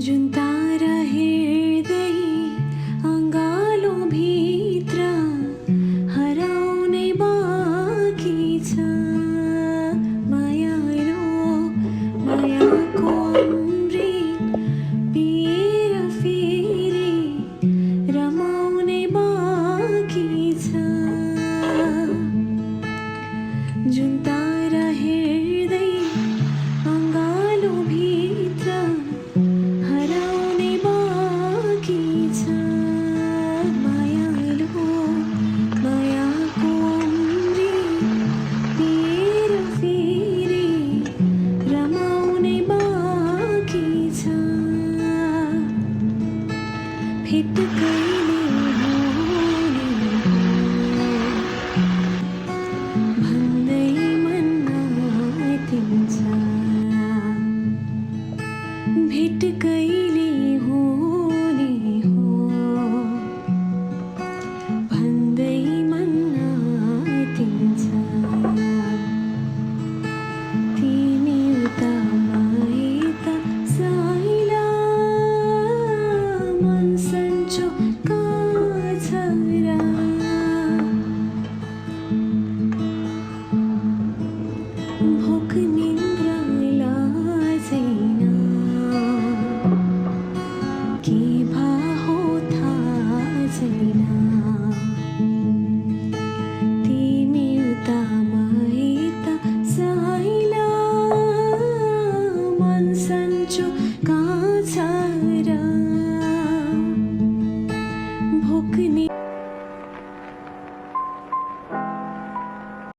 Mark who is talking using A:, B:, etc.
A: जुन तारा हेर्दै अँगालो भित्र हराउने बाँकी छ। मायालो मायाको अमृत पिएर फेरि रमाउने बाँकी छ। जुन तारा हेर्दै अँगालो भित्र हराउने बाँकी छ। मायालो मायाको अमृत पिएर फेरि रमाउने बाँकी छ। भेट कहिले हुने भन्दै मन आँटिन्छ। भेट कहिले हो